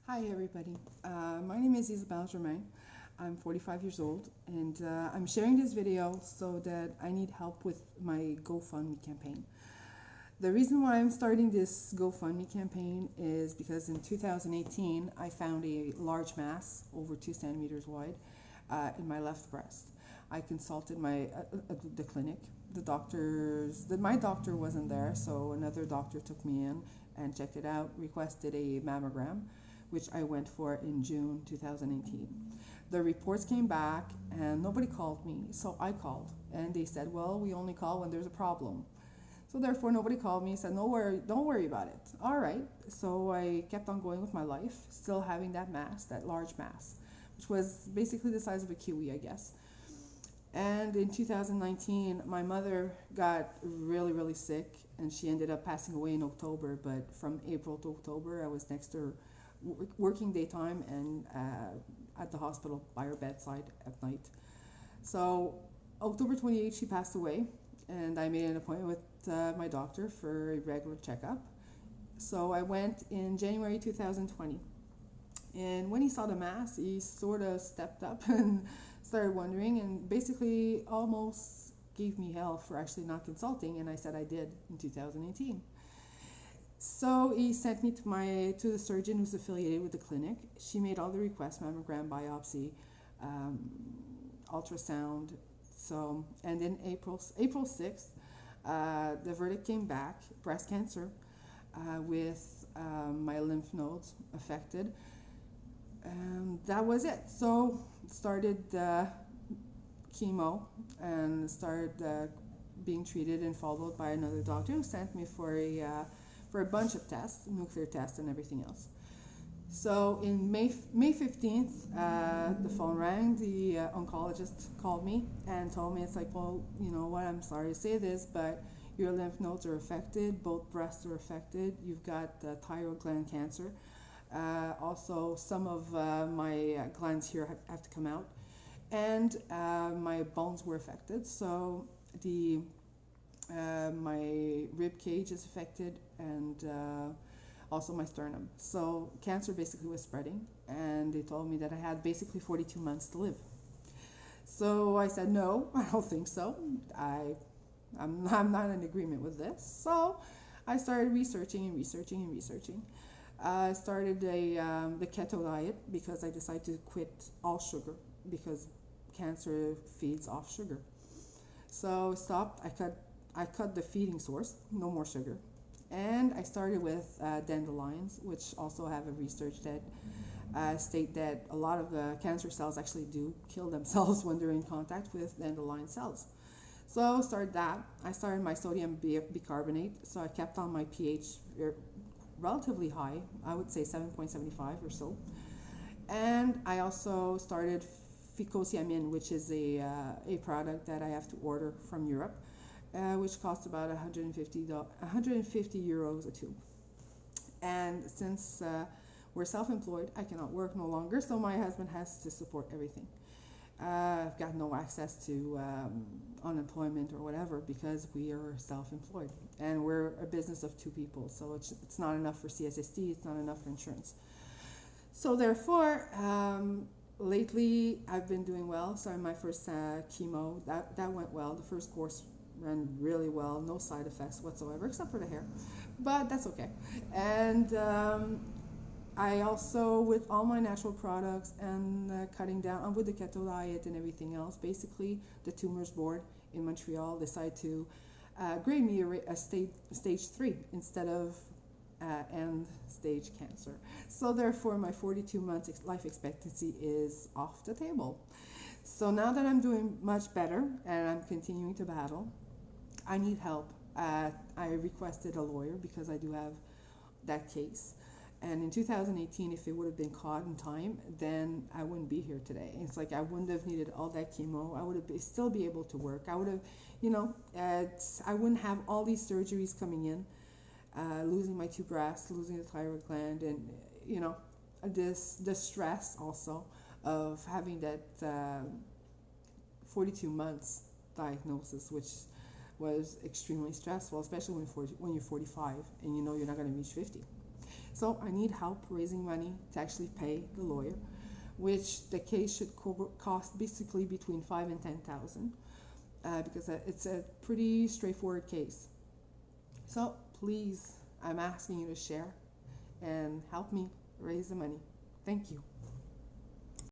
Hi everybody, my name is Isabelle Germain. I'm 45 years old and I'm sharing this video so that I need help with my GoFundMe campaign. The reason why I'm starting this GoFundMe campaign is because in 2018 I found a large mass over 2 centimeters wide in my left breast. I consulted the clinic. My doctor wasn't there, so another doctor took me in and checked it out, requested a mammogram, which I went for in June 2018. The reports came back and nobody called me, so I called and they said, well, we only call when there's a problem. So therefore nobody called me, said, no worry, don't worry about it. All right, so I kept on going with my life, still having that mass, that large mass, which was basically the size of a kiwi, I guess. And in 2019, my mother got really, really sick and she ended up passing away in October, but from April to October, I was next to her working daytime and at the hospital by her bedside at night. So October 28th, she passed away, and I made an appointment with my doctor for a regular checkup. So I went in January 2020, and when he saw the mass, he sort of stepped up and started wondering, and basically almost gave me hell for actually not consulting, and I said I did in 2018. So he sent me to the surgeon who's affiliated with the clinic. She made all the requests: mammogram, biopsy, ultrasound. So, and in April 6th, the verdict came back: breast cancer with my lymph nodes affected. And that was it. So started chemo and started being treated and followed by another doctor who sent me for a bunch of tests, nuclear tests and everything else. So in May 15th, the phone rang. The oncologist called me and told me, it's like, well, you know what, I'm sorry to say this, but your lymph nodes are affected, both breasts are affected, you've got thyroid gland cancer. Also, some of my glands here have to come out, and my bones were affected. So my rib cage is affected, and also my sternum. So cancer basically was spreading, and they told me that I had basically 42 months to live. So I said, no, I don't think so. I'm not in agreement with this. So I started researching and researching and researching. I started the keto diet because I decided to quit all sugar because cancer feeds off sugar. So stopped. I cut the feeding source, no more sugar, and I started with dandelions, which also have a research that state that a lot of the cancer cells actually do kill themselves when they're in contact with dandelion cells. So started that. I started my sodium bicarbonate, so I kept on my pH relatively high, I would say 7.75 or so. And I also started ficosiamine, which is a product that I have to order from Europe, which costs about 150 euros a tube. And since we're self-employed, I cannot work no longer, so my husband has to support everything. I've got no access to unemployment or whatever because we are self-employed and we're a business of 2 people, so it's not enough for CSST, it's not enough for insurance. So therefore, lately I've been doing well. So in my first chemo, that went well. The first course ran really well, no side effects whatsoever except for the hair, but that's okay. And I also, with all my natural products and cutting down with the keto diet and everything else, basically the tumors board in Montreal decided to grade me a stage 3 instead of end stage cancer. So therefore my 42 months life expectancy is off the table. So now that I'm doing much better and I'm continuing to battle, I need help. I requested a lawyer because I do have that case. And in 2018, if it would have been caught in time, then I wouldn't be here today. It's like I wouldn't have needed all that chemo. I would have still be able to work. I would have, I wouldn't have all these surgeries coming in, losing my 2 breasts, losing the thyroid gland, and the stress also of having that 42 months diagnosis, which was extremely stressful, especially when you're 45 and you know you're not going to reach 50. So I need help raising money to actually pay the lawyer, which the case should cost basically between 5 and 10,000, because it's a pretty straightforward case. So please, I'm asking you to share and help me raise the money. Thank you.